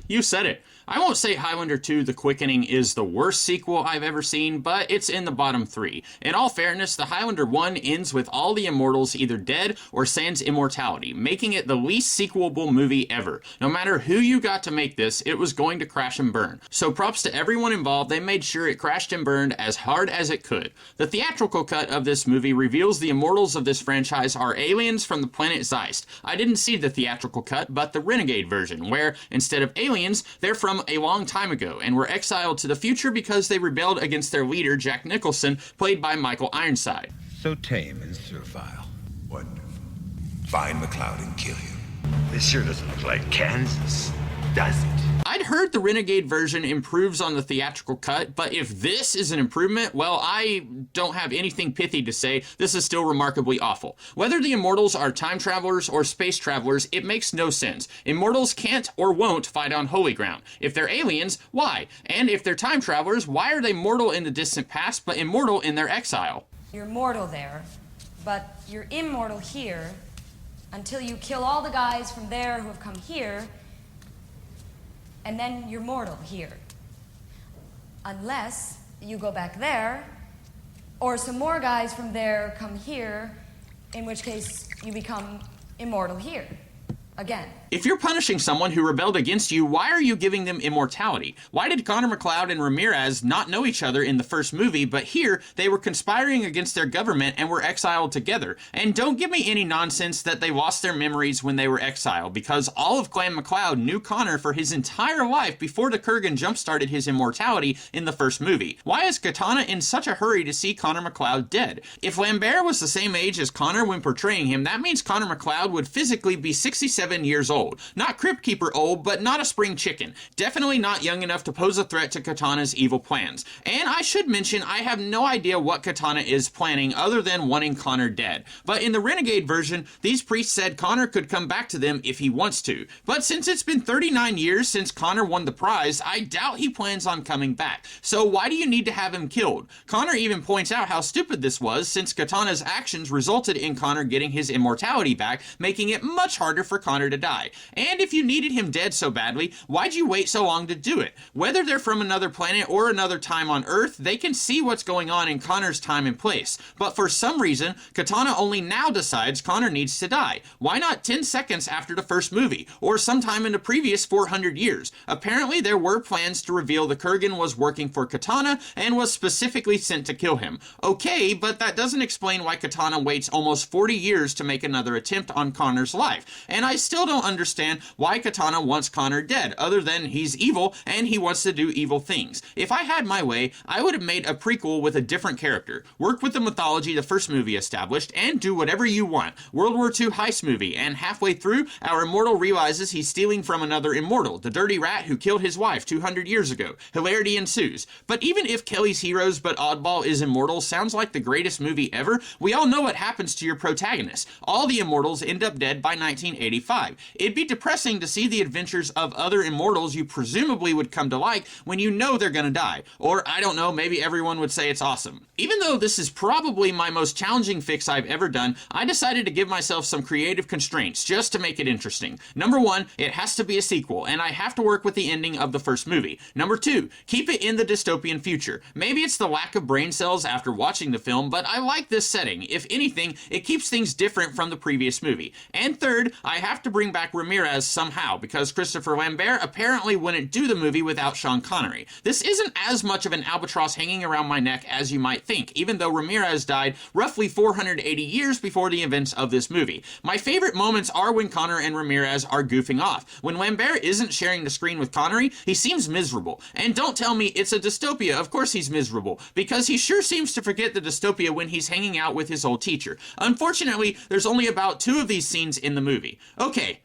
You said it. I won't say Highlander 2 The Quickening is the worst sequel I've ever seen, but it's in the bottom 3. In all fairness, the Highlander 1 ends with all the immortals either dead or sans immortality, making it the least sequelable movie ever. No matter who you got to make this, it was going to crash and burn. So props to everyone involved, they made sure it crashed and burned as hard as it could. The theatrical cut of this movie reveals the immortals of this franchise are aliens from the planet Zeist. I didn't see the theatrical cut, but the Renegade version, where instead of aliens, they're from a long time ago and were exiled to the future because they rebelled against their leader, Jack Nicholson, played by Michael Ironside. So tame and servile. Wonderful. Find McCloud and kill him. This sure doesn't look like Kansas, does it? I'd heard the Renegade version improves on the theatrical cut, but if this is an improvement, well, I don't have anything pithy to say. This is still remarkably awful. Whether the Immortals are time travelers or space travelers, it makes no sense. Immortals can't or won't fight on holy ground. If they're aliens, why? And if they're time travelers, why are they mortal in the distant past but immortal in their exile? You're mortal there, but you're immortal here until you kill all the guys from there who have come here, and then you're mortal here. Unless you go back there, or some more guys from there come here, in which case you become immortal here. Again. If you're punishing someone who rebelled against you, why are you giving them immortality? Why did Connor McCloud and Ramirez not know each other in the first movie, but here they were conspiring against their government and were exiled together? And don't give me any nonsense that they lost their memories when they were exiled, because all of Clan McCloud knew Connor for his entire life before the Kurgan jump-started his immortality in the first movie. Why is Katana in such a hurry to see Connor McCloud dead? If Lambert was the same age as Connor when portraying him, that means Connor McCloud would physically be 67 years old. Not Crypt Keeper old, but not a spring chicken. Definitely not young enough to pose a threat to Katana's evil plans. And I should mention, I have no idea what Katana is planning other than wanting Connor dead. But in the Renegade version, these priests said Connor could come back to them if he wants to. But since it's been 39 years since Connor won the prize, I doubt he plans on coming back. So why do you need to have him killed? Connor even points out how stupid this was, since Katana's actions resulted in Connor getting his immortality back, making it much harder for Connor to die. And if you needed him dead so badly, why'd you wait so long to do it? Whether they're from another planet or another time on Earth, they can see what's going on in Connor's time and place. But for some reason, Katana only now decides Connor needs to die. Why not 10 seconds after the first movie, or sometime in the previous 400 years? Apparently there were plans to reveal the Kurgan was working for Katana and was specifically sent to kill him. Okay, but that doesn't explain why Katana waits almost 40 years to make another attempt on Connor's life. And I still don't understand why Katana wants Connor dead, other than he's evil and he wants to do evil things. If I had my way, I would have made a prequel with a different character, work with the mythology the first movie established, and do whatever you want. World War II heist movie, and halfway through, our immortal realizes he's stealing from another immortal, the dirty rat who killed his wife 200 years ago. Hilarity ensues. But even if Kelly's Heroes but Oddball is Immortal sounds like the greatest movie ever, we all know what happens to your protagonist. All the immortals end up dead by 1985. It'd be depressing to see the adventures of other immortals you presumably would come to like when you know they're gonna die. Or, I don't know, maybe everyone would say it's awesome. Even though this is probably my most challenging fix I've ever done, I decided to give myself some creative constraints just to make it interesting. Number one, it has to be a sequel, and I have to work with the ending of the first movie. Number two, keep it in the dystopian future. Maybe it's the lack of brain cells after watching the film, but I like this setting. If anything, it keeps things different from the previous movie. And third, I have to bring back Ramirez somehow, because Christopher Lambert apparently wouldn't do the movie without Sean Connery. This isn't as much of an albatross hanging around my neck as you might think, even though Ramirez died roughly 480 years before the events of this movie. My favorite moments are when Connor and Ramirez are goofing off. When Lambert isn't sharing the screen with Connery, he seems miserable. And don't tell me it's a dystopia, of course he's miserable, because he sure seems to forget the dystopia when he's hanging out with his old teacher. Unfortunately, there's only about 2 of these scenes in the movie. Okay.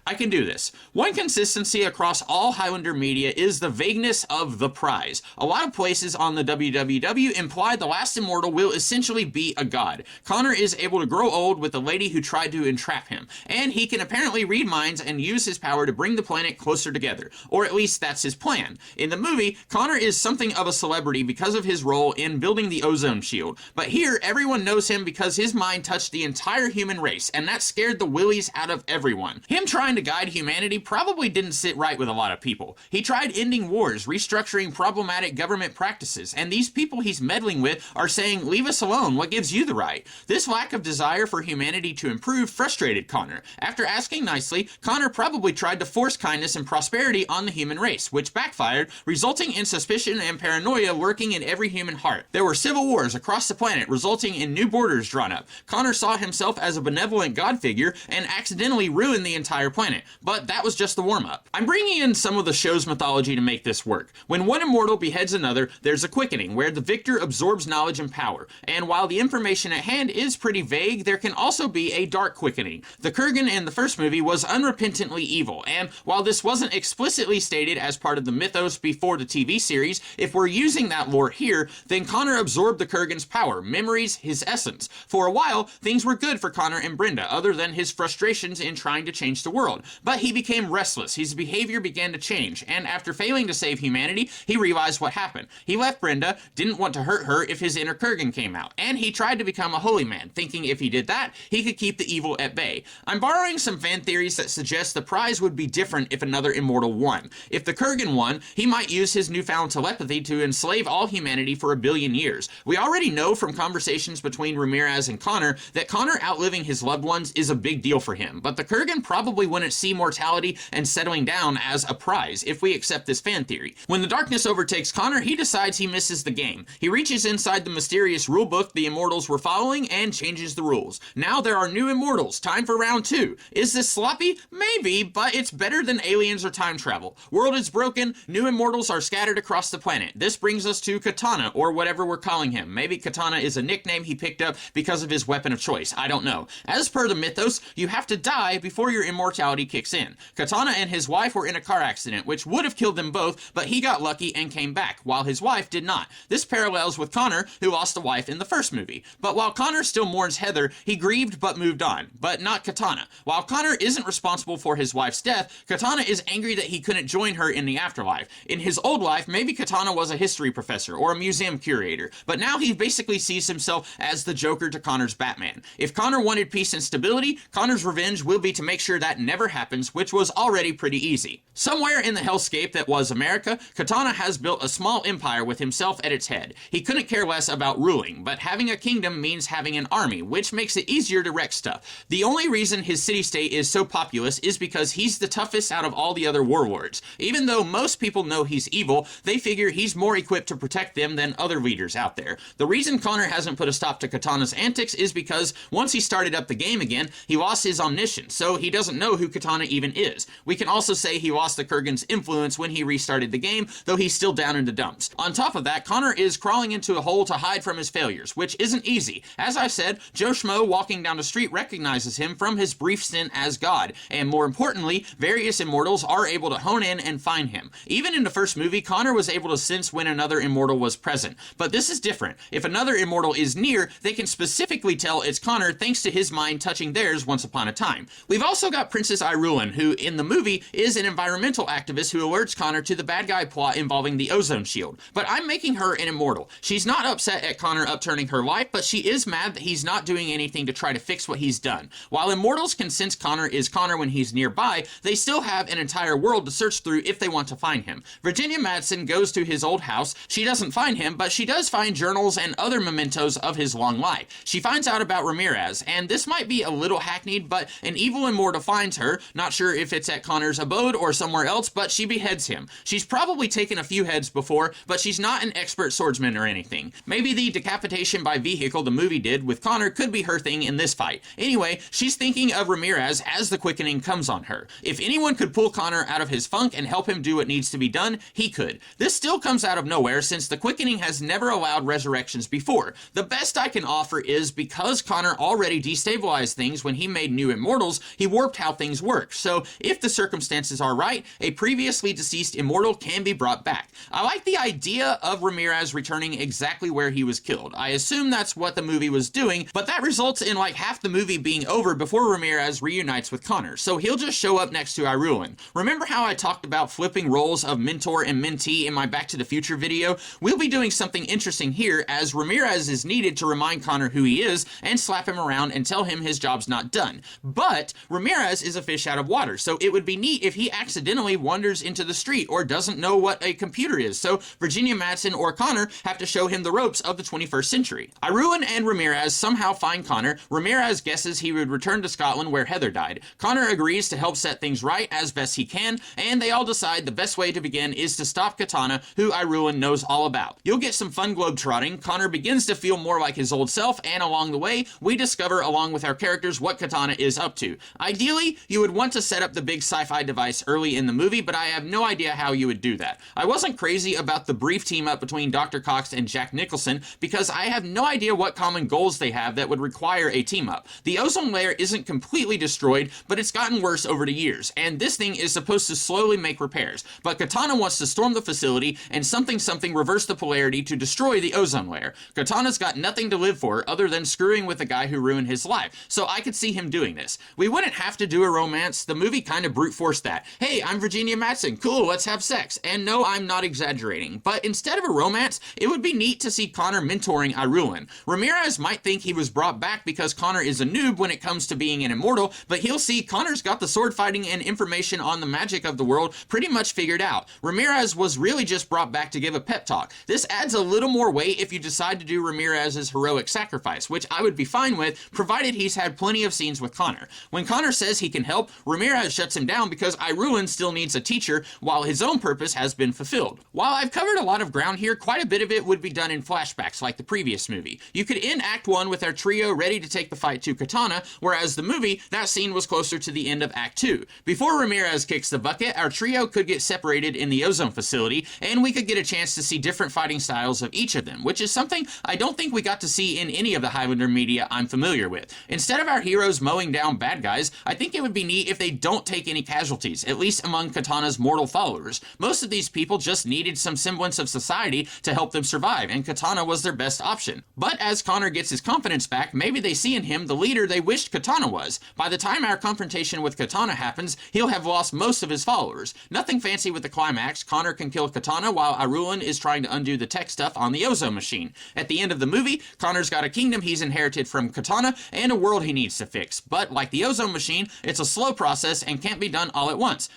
I can do this. One consistency across all Highlander media is the vagueness of the prize. A lot of places on the WWW imply the last immortal will essentially be a god. Connor is able to grow old with the lady who tried to entrap him, and he can apparently read minds and use his power to bring the planet closer together, or at least that's his plan. In the movie, Connor is something of a celebrity because of his role in building the ozone shield, but here everyone knows him because his mind touched the entire human race, and that scared the willies out of everyone. Him trying trying to guide humanity probably didn't sit right with a lot of people. He tried ending wars, restructuring problematic government practices, and these people he's meddling with are saying, leave us alone, what gives you the right? This lack of desire for humanity to improve frustrated Connor. After asking nicely, Connor probably tried to force kindness and prosperity on the human race, which backfired, resulting in suspicion and paranoia lurking in every human heart. There were civil wars across the planet, resulting in new borders drawn up. Connor saw himself as a benevolent god figure and accidentally ruined the entire planet, but that was just the warm-up. I'm bringing in some of the show's mythology to make this work. When one immortal beheads another, there's a quickening, where the victor absorbs knowledge and power, and while the information at hand is pretty vague, there can also be a dark quickening. The Kurgan in the first movie was unrepentantly evil, and while this wasn't explicitly stated as part of the mythos before the TV series, if we're using that lore here, then Connor absorbed the Kurgan's power, memories, his essence. For a while, things were good for Connor and Brenda, other than his frustrations in trying to change the world. But he became restless, his behavior began to change, and after failing to save humanity, he realized what happened. He left Brenda, didn't want to hurt her if his inner Kurgan came out, and he tried to become a holy man, thinking if he did that, he could keep the evil at bay. I'm borrowing some fan theories that suggest the prize would be different if another immortal won. If the Kurgan won, he might use his newfound telepathy to enslave all humanity for 1 billion years. We already know from conversations between Ramirez and Connor that Connor outliving his loved ones is a big deal for him, but the Kurgan probably wouldn't see mortality and settling down as a prize if we accept this fan theory. When the darkness overtakes Connor, he decides he misses the game. He reaches inside the mysterious rulebook the immortals were following and changes the rules. Now there are new immortals. Time for round 2. Is this sloppy? Maybe, but it's better than aliens or time travel. World is broken, new immortals are scattered across the planet. This brings us to Katana, or whatever we're calling him. Maybe Katana is a nickname he picked up because of his weapon of choice. I don't know. As per the mythos, you have to die before your immortality kicks in. Katana and his wife were in a car accident, which would have killed them both, but he got lucky and came back, while his wife did not. This parallels with Connor, who lost a wife in the first movie. But while Connor still mourns Heather, he grieved but moved on. But not Katana. While Connor isn't responsible for his wife's death, Katana is angry that he couldn't join her in the afterlife. In his old life, maybe Katana was a history professor or a museum curator, but now he basically sees himself as the Joker to Connor's Batman. If Connor wanted peace and stability, Connor's revenge will be to make sure that never happens, which was already pretty easy. Somewhere in the hellscape that was America, Katana has built a small empire with himself at its head. He couldn't care less about ruling, but having a kingdom means having an army, which makes it easier to wreck stuff. The only reason his city-state is so populous is because he's the toughest out of all the other warlords. Even though most people know he's evil, they figure he's more equipped to protect them than other leaders out there. The reason Connor hasn't put a stop to Katana's antics is because once he started up the game again, he lost his omniscience, so he doesn't know who Katana even is. We can also say he lost the Kurgan's influence when he restarted the game, though he's still down in the dumps. On top of that, Connor is crawling into a hole to hide from his failures, which isn't easy. As I said, Joe Schmo walking down the street recognizes him from his brief stint as God, and more importantly, various immortals are able to hone in and find him. Even in the first movie, Connor was able to sense when another immortal was present, but this is different. If another immortal is near, they can specifically tell it's Connor thanks to his mind touching theirs once upon a time. We've also got Princess Irulan, who in the movie is an environmental activist who alerts Connor to the bad guy plot involving the ozone shield, but I'm making her an immortal. She's not upset at Connor upturning her life, but she is mad that he's not doing anything to try to fix what he's done. While immortals can sense Connor is Connor when he's nearby, they still have an entire world to search through if they want to find him. Virginia Madsen goes to his old house. She doesn't find him, but she does find journals and other mementos of his long life. She finds out about Ramirez, and this might be a little hackneyed, but an evil immortal finds her, not sure if it's at Connor's abode or somewhere else, but she beheads him. She's probably taken a few heads before, but she's not an expert swordsman or anything. Maybe the decapitation by vehicle the movie did with Connor could be her thing in this fight. Anyway, she's thinking of Ramirez as the quickening comes on her. If anyone could pull Connor out of his funk and help him do what needs to be done, he could. This still comes out of nowhere since the quickening has never allowed resurrections before. The best I can offer is because Connor already destabilized things when he made new immortals, he warped how things work. So if the circumstances are right, a previously deceased immortal can be brought back. I like the idea of Ramirez returning exactly where he was killed. I assume that's what the movie was doing, but that results in like half the movie being over before Ramirez reunites with Connor, so he'll just show up next to Irulan. Remember how I talked about flipping roles of mentor and mentee in my Back to the Future video? We'll be doing something interesting here, as Ramirez is needed to remind Connor who he is and slap him around and tell him his job's not done. But Ramirez is a fish out of water, so it would be neat if he accidentally wanders into the street or doesn't know what a computer is, so Virginia Madsen or Connor have to show him the ropes of the 21st century. Irwin and Ramirez somehow find Connor. Ramirez guesses he would return to Scotland where Heather died. Connor agrees to help set things right as best he can, and they all decide the best way to begin is to stop Katana, who Irwin knows all about. You'll get some fun globetrotting. Connor begins to feel more like his old self, and along the way, we discover along with our characters what Katana is up to. Ideally, you would want to set up the big sci-fi device early in the movie, but I have no idea how you would do that. I wasn't crazy about the brief team up between Dr. Cox and Jack Nicholson because I have no idea what common goals they have that would require a team up. The ozone layer isn't completely destroyed, but it's gotten worse over the years, and this thing is supposed to slowly make repairs. But Katana wants to storm the facility and something reverse the polarity to destroy the ozone layer. Katana's got nothing to live for other than screwing with the guy who ruined his life, so I could see him doing this. We wouldn't have to do a romance. The movie kind of brute forced that. Hey, I'm Virginia Madsen. Cool, let's have sex. And no, I'm not exaggerating. But instead of a romance, it would be neat to see Connor mentoring Irwin. Ramirez might think he was brought back because Connor is a noob when it comes to being an immortal, but he'll see Connor's got the sword fighting and information on the magic of the world pretty much figured out. Ramirez was really just brought back to give a pep talk. This adds a little more weight if you decide to do Ramirez's heroic sacrifice, which I would be fine with, provided he's had plenty of scenes with Connor. When Connor says he can help, Ramirez shuts him down because Irwin still needs a teacher, while his own purpose has been fulfilled. While I've covered a lot of ground here, quite a bit of it would be done in flashbacks like the previous movie. You could end Act 1 with our trio ready to take the fight to Katana, whereas the movie, that scene was closer to the end of Act 2. Before Ramirez kicks the bucket, our trio could get separated in the ozone facility, and we could get a chance to see different fighting styles of each of them, which is something I don't think we got to see in any of the Highlander media I'm familiar with. Instead of our heroes mowing down bad guys, I think it would be neat if they don't take any casualties, at least among Katana's mortal followers. Most of these people just needed some semblance of society to help them survive, and Katana was their best option. But as Connor gets his confidence back, maybe they see in him the leader they wished Katana was. By the time our confrontation with Katana happens, he'll have lost most of his followers. Nothing fancy with the climax. Connor can kill Katana while Irwin is trying to undo the tech stuff on the ozone machine. At the end of the movie, Connor's got a kingdom he's inherited from Katana and a world he needs to fix. But like the ozone machine, it's a slow process and can't be done all at once.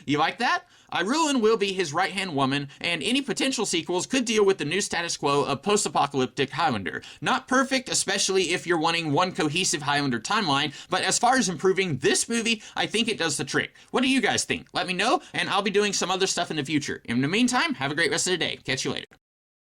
You like that? Irwin will be his right-hand woman, and any potential sequels could deal with the new status quo of post-apocalyptic Highlander. Not perfect, especially if you're wanting one cohesive Highlander timeline, but as far as improving this movie, I think it does the trick. What do you guys think? Let me know, and I'll be doing some other stuff in the future. In the meantime, have a great rest of the day. Catch you later.